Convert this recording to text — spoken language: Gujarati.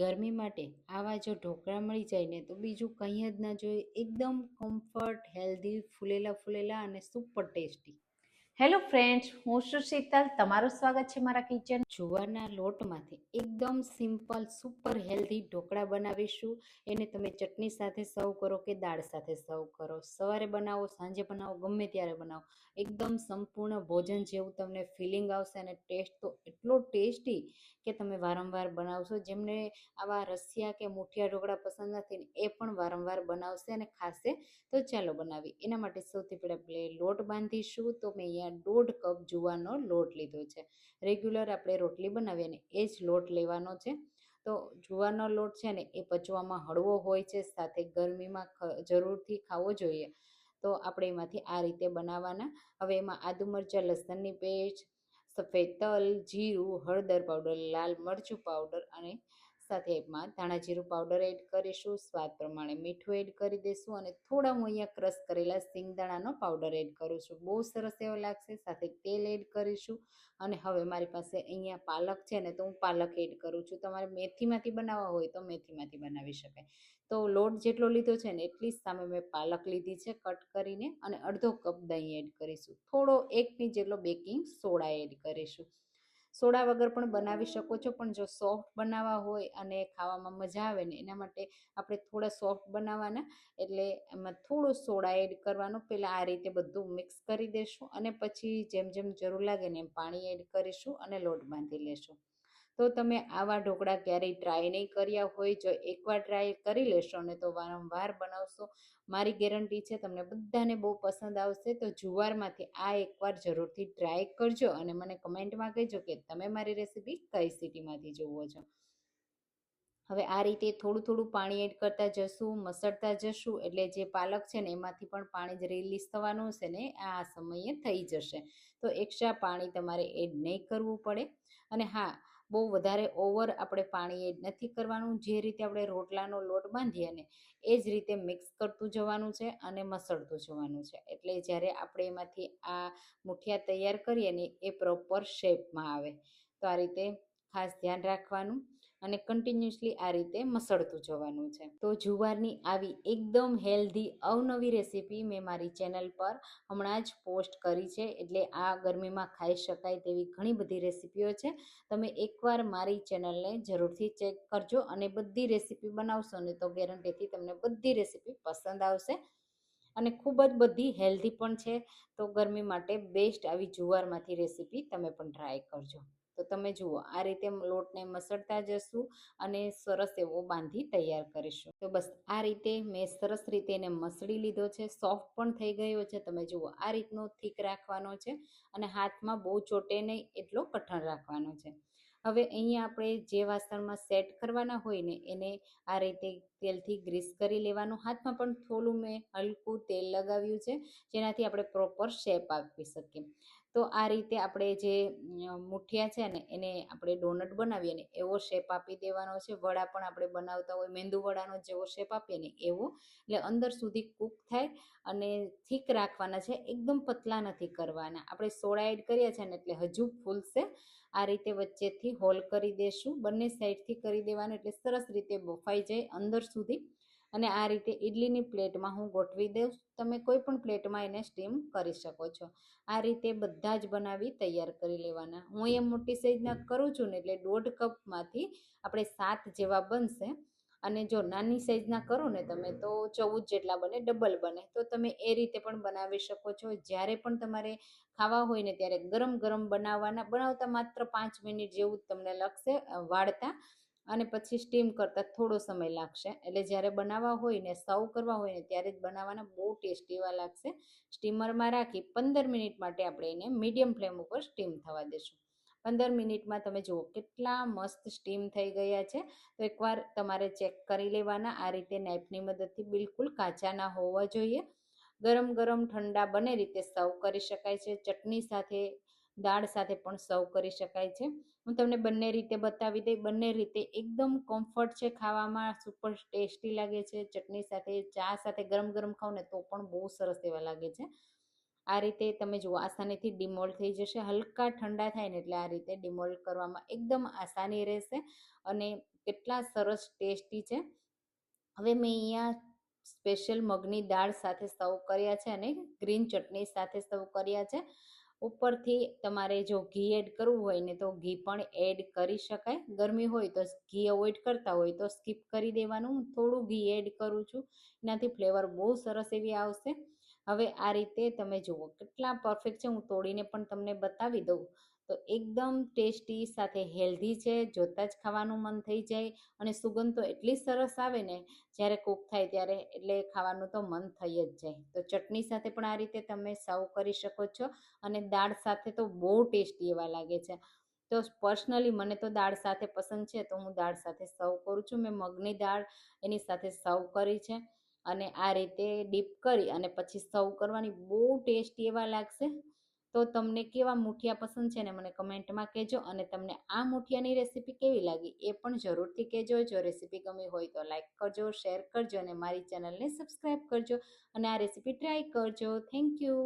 ગરમી માટે આવા જો ઢોકળા મળી જાય ને તો બીજું કંઈ જ ના જોઈએ. એકદમ કમ્ફર્ટ, હેલ્ધી, ફૂલેલા ફૂલેલા અને સુપર ટેસ્ટી. હેલો ફ્રેન્ડ્સ, હું છું શીતલ. તમારું સ્વાગત છે મારા કિચન. જુવારના લોટમાંથી એકદમ સિમ્પલ સુપર હેલ્ધી ઢોકળા બનાવીશું. એને તમે ચટણી સાથે સર્વ કરો કે દાળ સાથે સર્વ કરો, સવારે બનાવો, સાંજે બનાવો, ગમે ત્યારે બનાવો, એકદમ સંપૂર્ણ ભોજન જેવું તમને ફિલિંગ આવશે. અને ટેસ્ટ તો એટલો ટેસ્ટી કે તમે વારંવાર બનાવશો. જેમને આવા રસિયા કે મુઠિયા ઢોકળા પસંદ નથી ને એ પણ વારંવાર બનાવશે અને ખાશે. તો ચાલો બનાવી. એના માટે સૌથી પહેલાં આપણે લોટ બાંધીશું. તો મેં અહીંયા 1.5 કપ જુવારનો લોટ લીધો છે. રેગ્યુલર આપણે રોટલી બનાવીએ ને એ જ લોટ લેવાનો છે. તો જુવારનો લોટ છે ને એ પચવામાં હળવો હોય છે, સાથે ગરમીમાં જરૂરથી ખાવો જોઈએ. તો આપણે એમાંથી આ રીતે બનાવવાના. હવે એમાં આદુ મરચાં લસણની પેસ્ટ, સફેદ તલ, જીરું, હળદર પાવડર, લાલ મરચું પાવડર અને સાથે એમાં ધાણા જીરું પાવડર એડ કરીશું. સ્વાદ પ્રમાણે મીઠું એડ કરી દઈશું અને થોડા હું અહીંયા ક્રશ કરેલા સિંગદાણાનો પાવડર એડ કરું છું. બહુ સરસ એવો લાગશે. સાથે તેલ એડ કરીશું. અને હવે મારી પાસે અહીંયા પાલક છે ને તો હું પાલક એડ કરું છું. તમારે મેથીમાંથી બનાવવા હોય તો મેથીમાંથી બનાવી શકાય. તો લોટ જેટલો લીધો છે ને એટલી જ સામે મેં પાલક લીધી છે કટ કરીને. અને અડધો કપ દહીં એડ કરીશું. થોડો 1 પિંચ જેટલો બેકિંગ સોડા એડ કરીશું. સોડા વગર પણ બનાવી શકો છો, પણ જો સોફ્ટ બનાવવા હોય અને ખાવામાં મજા આવે ને એના માટે આપણે થોડા સોફ્ટ બનાવવાના. એટલે એમાં થોડું સોડા એડ કરવાનું. પહેલાં આ રીતે બધું મિક્સ કરી દઈશું અને પછી જેમ જેમ જરૂર લાગે ને એમ પાણી એડ કરીશું અને લોટ બાંધી લેશું. તો તમે આવા ઢોકળા ક્યારેય ટ્રાય નહીં કર્યા હોય, જો એકવાર ટ્રાય કરી લેશો ને તો વારંવાર બનાવશો. મારી ગેરંટી છે તમને બધાને બહુ પસંદ આવશે. તો જુવારમાંથી આ એકવાર જરૂરથી ટ્રાય કરજો અને મને કમેન્ટમાં કહેજો કે તમે મારી રેસીપી કઈ સિટીમાંથી જુઓ છો. હવે આ રીતે થોડું થોડું પાણી એડ કરતા જશું, મસળતા જશું. એટલે જે પાલક છે ને એમાંથી પણ પાણી જ રિલીઝ થવાનું છે ને આ સમયે થઈ જશે. તો એક્સ્ટ્રા પાણી તમારે એડ નહીં કરવું પડે. અને હા, બહુ વધારે ઓવર આપણે પાણી એડ નથી કરવાનું. જે રીતે આપણે રોટલાનો લોટ બાંધીએ ને એ જ રીતે મિક્સ કરતું જવાનું છે અને મસળતું જવાનું છે. એટલે જ્યારે આપણે એમાંથી આ મુઠિયા તૈયાર કરીએ ને એ પ્રોપર શેપમાં આવે. તો આ રીતે ખાસ ધ્યાન રાખવાનું અને કન્ટિન્યુઅસલી આ રીતે મસળતું જવાનું છે. તો જુવારની આવી એકદમ હેલ્ધી અવનવી રેસીપી મેં મારી ચેનલ પર હમણાં જ પોસ્ટ કરી છે. એટલે આ ગરમીમાં ખાઈ શકાય તેવી ઘણી બધી રેસીપીઓ છે. તમે એકવાર મારી ચેનલને જરૂરથી ચેક કરજો અને બધી રેસીપી બનાવશો ને તો ગેરંટીથી તમને બધી રેસીપી પસંદ આવશે. અને ખૂબ જ બધી હેલ્ધી પણ છે. તો ગરમી માટે બેસ્ટ આવી જુવારમાંથી રેસીપી તમે પણ ટ્રાય કરજો. તો તમે જુઓ આ રીતે લોટને મસળતા જશું અને સરસ એવો બાંધી તૈયાર કરીશું. તો બસ આ રીતે મેં સરસ રીતે એને મસળી લીધો છે. સોફ્ટ પણ થઈ ગયો છે. તમે જુઓ આ રીતનો થીક રાખવાનો છે અને હાથમાં બહુ ચોટે નહીં એટલો કઠણ રાખવાનો છે. હવે અહીંયા આપણે જે વાસણમાં સેટ કરવાના હોય ને એને આ રીતે તેલથી ગ્રીસ કરી લેવાનું. હાથમાં પણ થોડું મેં હલકું તેલ લગાવ્યું છે જેનાથી આપણે પ્રોપર શેપ આપી શકીએ. તો આ રીતે આપણે જે મુઠિયા છે ને એને આપણે ડોનટ બનાવીએ ને એવો શેપ આપી દેવાનો છે. વડા પણ આપણે બનાવતા હોય મેંદુ વડાનો જેવો શેપ આપીએ ને એવો. એટલે અંદર સુધી કૂક થાય અને થીક રાખવાના છે. એકદમ પતલા નથી કરવાના. આપણે સોડા એડ કર્યા છે ને એટલે હજુ ફૂલશે. આ રીતે વચ્ચેથી હોલ કરી દેશું. બંને સાઈડથી કરી દેવાનું એટલે સરસ રીતે બફાઈ જાય અંદર સુધી. અને આ રીતે ઇડલીની પ્લેટમાં હું ગોઠવી દઉં. તમે કોઈ પણ પ્લેટમાં એને સ્ટીમ કરી શકો છો. આ રીતે બધા જ બનાવી તૈયાર કરી લેવાના. હું એ મોટી સાઈઝના કરું છું ને એટલે 1.5 કપમાંથી આપણે 7 જેવા બનશે. અને જો નાની સાઈઝના કરો ને તમે તો 14 જેટલા બને, ડબલ બને. તો તમે એ રીતે પણ બનાવી શકો છો. જ્યારે પણ તમારે ખાવા હોય ને ત્યારે ગરમ ગરમ બનાવતા માત્ર 5 મિનિટ જેવું જ તમને લાગશે વાળતા. અને પછી સ્ટીમ કરતાં થોડો સમય લાગશે. એટલે જ્યારે બનાવવા હોય ને સર્વ કરવા હોય ને ત્યારે જ બનાવવાના. બહુ ટેસ્ટી એવા લાગશે. સ્ટીમરમાં રાખી 15 મિનિટ માટે આપણે એને મીડિયમ ફ્લેમ ઉપર સ્ટીમ થવા દેશું. 15 મિનિટમાં તમે જુઓ કેટલા મસ્ત સ્ટીમ થઈ ગયા છે. તો એકવાર તમારે ચેક કરી લેવાના. આ રીતે નાઇફની મદદથી બિલકુલ કાચા ના હોવા જોઈએ. ગરમ ગરમ ઠંડા બંને રીતે સર્વ કરી શકાય છે. ચટણી સાથે, દાળ સાથે પણ સર્વ કરી શકાય છે. હું તમને બંને રીતે બતાવી દઈ. બંને રીતે એકદમ કમ્ફર્ટ છે ખાવામાં, સુપર ટેસ્ટી લાગે છે. ચટણી સાથે, ચા સાથે ગરમ ગરમ ખાવ ને તો પણ બહુ સરસ એવા લાગે છે. આ રીતે તમે જુઓ આસાનીથી ડિમોલ્ડ થઈ જશે. હલકા ઠંડા થાય ને એટલે આ રીતે ડિમોલ્ડ કરવામાં એકદમ આસાની રહેશે. અને કેટલા સરસ ટેસ્ટી છે. હવે મેં અહીંયા સ્પેશિયલ મગની દાળ સાથે સર્વ કર્યા છે અને ગ્રીન ચટણી સાથે સર્વ કર્યા છે. ઉપરથી તમારે જો ઘી એડ કરવું હોય ને તો ઘી પણ એડ કરી શકાય. ગરમી હોય તો ઘી અવોઇડ કરતા હોય તો સ્કીપ કરી દેવાનું. હું થોડું ઘી એડ કરું છું, એનાથી ફ્લેવર બહુ સરસ એવી આવશે. હવે આ રીતે તમે જુઓ કેટલા પરફેક્ટ છે. હું તોડીને પણ તમને બતાવી દઉં તો એકદમ ટેસ્ટી સાથે હેલ્ધી છે. જોતાં જ ખાવાનું મન થઈ જાય અને સુગંધ તો એટલી સરસ આવે ને જ્યારે કૂક થાય ત્યારે, એટલે ખાવાનું તો મન થઈ જ જાય. તો ચટણી સાથે પણ આ રીતે તમે સર્વ કરી શકો છો અને દાળ સાથે તો બહુ ટેસ્ટી એવા લાગે છે. તો પર્સનલી મને તો દાળ સાથે પસંદ છે તો હું દાળ સાથે સર્વ કરું છું. મેં મગની દાળ એની સાથે સર્વ કરી છે અને આ રીતે ડીપ કરી અને પછી સર્વ કરવાની. બહુ ટેસ્ટી એવા લાગશે. તો તમને કેવા મૂઠિયા પસંદ છે ને મને કમેન્ટમાં કહેજો અને તમને આ મૂઠિયાની રેસીપી કેવી લાગી એ પણ જરૂરથી કહેજો. જો રેસીપી ગમી હોય તો લાઈક કરજો, શેર કરજો અને મારી ચેનલને સબસ્ક્રાઈબ કરજો અને આ રેસીપી ટ્રાય કરજો. Thank you.